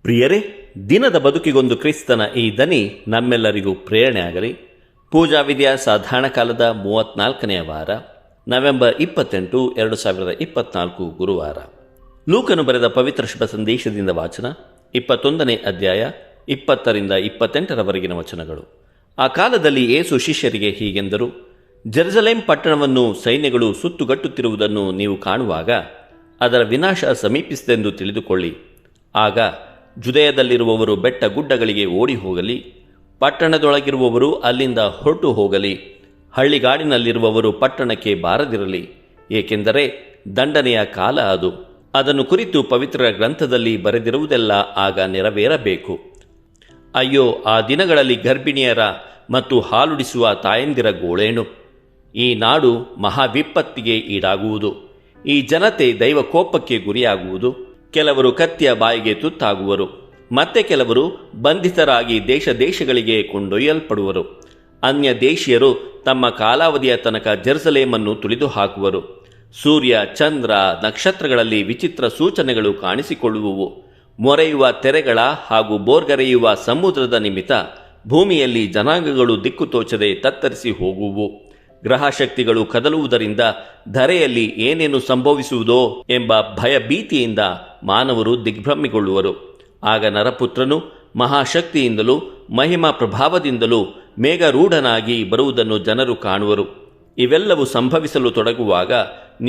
ಪ್ರಿಯರೇ, ದಿನದ ಬದುಕಿಗೊಂದು ಕ್ರಿಸ್ತನ ಈ ದನಿ ನಮ್ಮೆಲ್ಲರಿಗೂ ಪ್ರೇರಣೆ ಆಗಲಿ. ಪೂಜಾ ವಿಧಿಯ ಸಾಧಾರಣ ಕಾಲದ 34ನೇ ವಾರ, ನವೆಂಬರ್ 28, 2024 ಗುರುವಾರ. ಲೂಕನು ಬರೆದ ಪವಿತ್ರ ಶುಭ ಸಂದೇಶದಿಂದ ವಾಚನ. 21ನೇ ಅಧ್ಯಾಯ 20ರಿಂದ 28ರವರೆಗಿನ ವಚನಗಳು. ಆ ಕಾಲದಲ್ಲಿ ಯೇಸು ಶಿಷ್ಯರಿಗೆ ಹೀಗೆಂದರು: ಜೆರುಸಲೇಮ್ ಪಟ್ಟಣವನ್ನು ಸೈನ್ಯಗಳು ಸುತ್ತುಗಟ್ಟುತ್ತಿರುವುದನ್ನು ನೀವು ಕಾಣುವಾಗ ಅದರ ವಿನಾಶ ಸಮೀಪಿಸಿದೆಂದು ತಿಳಿದುಕೊಳ್ಳಿ. ಆಗ ಜುದಯದಲ್ಲಿರುವವರು ಬೆಟ್ಟ ಗುಡ್ಡಗಳಿಗೆ ಓಡಿ ಹೋಗಲಿ, ಪಟ್ಟಣದೊಳಗಿರುವವರು ಅಲ್ಲಿಂದ ಹೊರಟು ಹೋಗಲಿ, ಹಳ್ಳಿಗಾಡಿನಲ್ಲಿರುವವರು ಪಟ್ಟಣಕ್ಕೆ ಬಾರದಿರಲಿ, ಏಕೆಂದರೆ ದಂಡನೆಯ ಕಾಲ ಅದು. ಅದನ್ನು ಕುರಿತು ಪವಿತ್ರ ಗ್ರಂಥದಲ್ಲಿ ಬರೆದಿರುವುದೆಲ್ಲ ಆಗ ನೆರವೇರಬೇಕು. ಅಯ್ಯೋ, ಆ ದಿನಗಳಲ್ಲಿ ಗರ್ಭಿಣಿಯರ ಮತ್ತು ಹಾಲುಡಿಸುವ ತಾಯಂದಿರ ಗೋಳೇಣು! ಈ ನಾಡು ಮಹಾವಿಪತ್ತಿಗೆ ಈಡಾಗುವುದು. ಈ ಜನತೆ ದೈವ ಕೋಪಕ್ಕೆ ಗುರಿಯಾಗುವುದು. ಕೆಲವರು ಕತ್ತಿಯ ಬಾಯಿಗೆ ತುತ್ತಾಗುವರು, ಮತ್ತೆ ಕೆಲವರು ಬಂಧಿತರಾಗಿ ದೇಶ ದೇಶಗಳಿಗೆ ಕೊಂಡೊಯ್ಯಲ್ಪಡುವರು. ಅನ್ಯ ದೇಶೀಯರು ತಮ್ಮ ಕಾಲಾವಧಿಯ ತನಕ ಜೆರುಸಲೇಮನ್ನು ತುಳಿದು ಹಾಕುವರು. ಸೂರ್ಯ, ಚಂದ್ರ, ನಕ್ಷತ್ರಗಳಲ್ಲಿ ವಿಚಿತ್ರ ಸೂಚನೆಗಳು ಕಾಣಿಸಿಕೊಳ್ಳುವುವು. ಮೊರೆಯುವ ತೆರೆಗಳ ಹಾಗೂ ಬೋರ್ಗರೆಯುವ ಸಮುದ್ರದ ನಿಮಿತ್ತ ಭೂಮಿಯಲ್ಲಿ ಜನಾಂಗಗಳು ದಿಕ್ಕು ತೋಚದೆ ತತ್ತರಿಸಿ ಹೋಗುವು. ಗ್ರಹಶಕ್ತಿಗಳು ಕದಲುವುದರಿಂದ ಧರೆಯಲ್ಲಿ ಏನೇನು ಸಂಭವಿಸುವುದೋ ಎಂಬ ಭಯಭೀತಿಯಿಂದ ಮಾನವರು ದಿಗ್ಭ್ರಮೆಗೊಳ್ಳುವರು. ಆಗ ನರಪುತ್ರನು ಮಹಾಶಕ್ತಿಯಿಂದಲೂ ಮಹಿಮಾ ಪ್ರಭಾವದಿಂದಲೂ ಮೇಘರೂಢನಾಗಿ ಬರುವುದನ್ನು ಜನರು ಕಾಣುವರು. ಇವೆಲ್ಲವೂ ಸಂಭವಿಸಲು ತೊಡಗುವಾಗ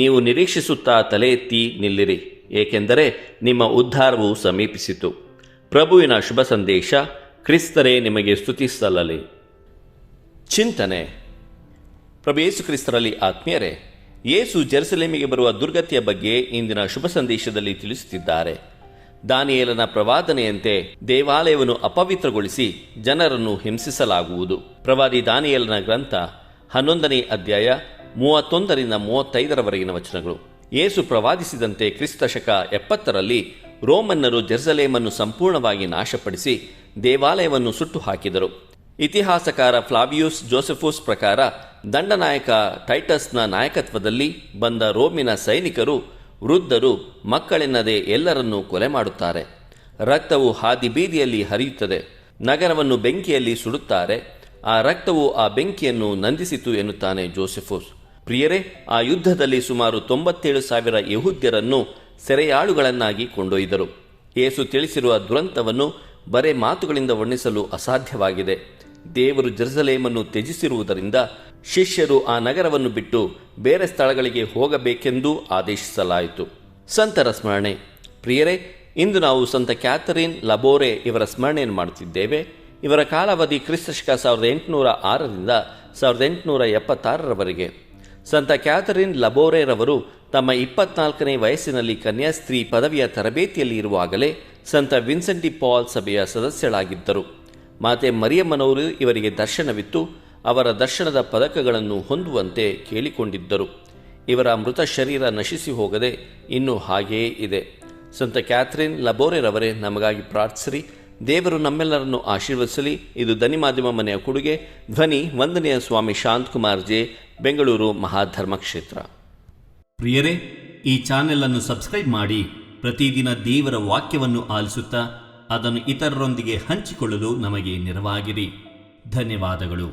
ನೀವು ನಿರೀಕ್ಷಿಸುತ್ತಾ ತಲೆ ಎತ್ತಿ ನಿಲ್ಲಿರಿ, ಏಕೆಂದರೆ ನಿಮ್ಮ ಉದ್ಧಾರವು ಸಮೀಪಿಸಿತು. ಪ್ರಭುವಿನ ಶುಭ ಸಂದೇಶ. ಕ್ರಿಸ್ತರೇ ನಿಮಗೆ ಸ್ತುತಿ ಸಲ್ಲಲಿ. ಚಿಂತನೆ. ಪ್ರಭು ಯೇಸು ಕ್ರಿಸ್ತರಲ್ಲಿ ಆತ್ಮೀಯರೇ, ಯೇಸು ಜೆರುಸಲೇಮಿಗೆ ಬರುವ ದುರ್ಗತಿಯ ಬಗ್ಗೆ ಇಂದಿನ ಶುಭ ಸಂದೇಶದಲ್ಲಿ ತಿಳಿಸುತ್ತಿದ್ದಾರೆ. ದಾನಿಯೇಲನ ಪ್ರವಾದನೆಯಂತೆ ದೇವಾಲಯವನ್ನು ಅಪವಿತ್ರಗೊಳಿಸಿ ಜನರನ್ನು ಹಿಂಸಿಸಲಾಗುವುದು. ಪ್ರವಾದಿ ದಾನಿಯೇಲನ ಗ್ರಂಥ 11ನೇ ಅಧ್ಯಾಯ 31ರಿಂದ 35ರವರೆಗಿನ ವಚನಗಳು. ಯೇಸು ಪ್ರವಾದಿಸಿದಂತೆ ಕ್ರಿಸ್ತ ಶಕ 70ರಲ್ಲಿ ರೋಮನ್ನರು ಜೆರುಸಲೇಮನ್ನು ಸಂಪೂರ್ಣವಾಗಿ ನಾಶಪಡಿಸಿ ದೇವಾಲಯವನ್ನು ಸುಟ್ಟು ಹಾಕಿದರು. ಇತಿಹಾಸಕಾರ ಫ್ಲಾವಿಯೂಸ್ ಜೋಸೆಫೋಸ್ ಪ್ರಕಾರ ದಂಡನಾಯಕ ಟೈಟಸ್ನ ನಾಯಕತ್ವದಲ್ಲಿ ಬಂದ ರೋಮಿನ ಸೈನಿಕರು ವೃದ್ಧರು ಮಕ್ಕಳೆನ್ನದೆ ಎಲ್ಲರನ್ನೂ ಕೊಲೆ ಮಾಡುತ್ತಾರೆ. ರಕ್ತವು ಹಾದಿ ಬೀದಿಯಲ್ಲಿ ಹರಿಯುತ್ತದೆ. ನಗರವನ್ನು ಬೆಂಕಿಯಲ್ಲಿ ಸುಡುತ್ತಾರೆ. ಆ ರಕ್ತವು ಆ ಬೆಂಕಿಯನ್ನು ನಂದಿಸಿತು ಎನ್ನುತ್ತಾನೆ ಜೋಸೆಫೋಸ್. ಪ್ರಿಯರೇ, ಆ ಯುದ್ಧದಲ್ಲಿ ಸುಮಾರು 97,000 ಯೆಹೂದ್ಯರನ್ನು ಸೆರೆಯಾಳುಗಳನ್ನಾಗಿ ಕೊಂಡೊಯ್ದರು. ಯೇಸು ತಿಳಿಸಿರುವ ದುರಂತವನ್ನು ಬರೇ ಮಾತುಗಳಿಂದ ವರ್ಣಿಸಲು ಅಸಾಧ್ಯವಾಗಿದೆ. ದೇವರು ಜೆರುಸಲೇಮನ್ನು ತ್ಯಜಿಸಿರುವುದರಿಂದ ಶಿಷ್ಯರು ಆ ನಗರವನ್ನು ಬಿಟ್ಟು ಬೇರೆ ಸ್ಥಳಗಳಿಗೆ ಹೋಗಬೇಕೆಂದು ಆದೇಶಿಸಲಾಯಿತು. ಸಂತರ ಸ್ಮರಣೆ. ಪ್ರಿಯರೇ, ಇಂದು ನಾವು ಸಂತ ಕ್ಯಾಥರಿನ್ ಲಬೋರೆ ಇವರ ಸ್ಮರಣೆಯನ್ನು ಮಾಡುತ್ತಿದ್ದೇವೆ. ಇವರ ಕಾಲಾವಧಿ ಕ್ರಿಸ್ತಶಕ 1806ರಿಂದ 1876ರವರೆಗೆ. ಸಂತ ಕ್ಯಾಥರಿನ್ ಲಬೋರೆರವರು ತಮ್ಮ 24ನೇ ವಯಸ್ಸಿನಲ್ಲಿ ಕನ್ಯಾಸ್ತ್ರೀ ಪದವಿಯ ತರಬೇತಿಯಲ್ಲಿ ಇರುವಾಗಲೇ ಸಂತ ವಿನ್ಸೆಂಟ್ ಡಿ ಪಾಲ್ ಸಭೆಯ ಸದಸ್ಯಳಾಗಿದ್ದರು. ಮಾತೆ ಮರಿಯಮ್ಮನವರು ಇವರಿಗೆ ದರ್ಶನವಿತ್ತು ಅವರ ದರ್ಶನದ ಪದಕಗಳನ್ನು ಹೊಂದುವಂತೆ ಕೇಳಿಕೊಂಡಿದ್ದರು. ಇವರ ಮೃತ ಶರೀರ ನಶಿಸಿ ಹೋಗದೆ ಇನ್ನೂ ಹಾಗೆಯೇ ಇದೆ. ಸಂತ ಕ್ಯಾಥರಿನ್ ಲಬೋರೆರವರೇ ನಮಗಾಗಿ ಪ್ರಾರ್ಥಿಸಿರಿ. ದೇವರು ನಮ್ಮೆಲ್ಲರನ್ನು ಆಶೀರ್ವದಿಸಲಿ. ಇದು ದನಿ ಮಾಧ್ಯಮ ಮನೆಯ ಕೊಡುಗೆ. ಧ್ವನಿ ವಂದನೆಯ ಸ್ವಾಮಿ ಶಾಂತಕುಮಾರ್ ಜೆ, ಬೆಂಗಳೂರು ಮಹಾಧರ್ಮ ಕ್ಷೇತ್ರ. ಪ್ರಿಯರೇ, ಈ ಚಾನೆಲ್ ಅನ್ನು ಸಬ್ಸ್ಕ್ರೈಬ್ ಮಾಡಿ ಪ್ರತಿದಿನ ದೇವರ ವಾಕ್ಯವನ್ನು ಆಲಿಸುತ್ತಾ ಅದನ್ನು ಇತರರೊಂದಿಗೆ ಹಂಚಿಕೊಳ್ಳಲು ನಮಗೆ ನೆರವಾಗಿರಿ. ಧನ್ಯವಾದಗಳು.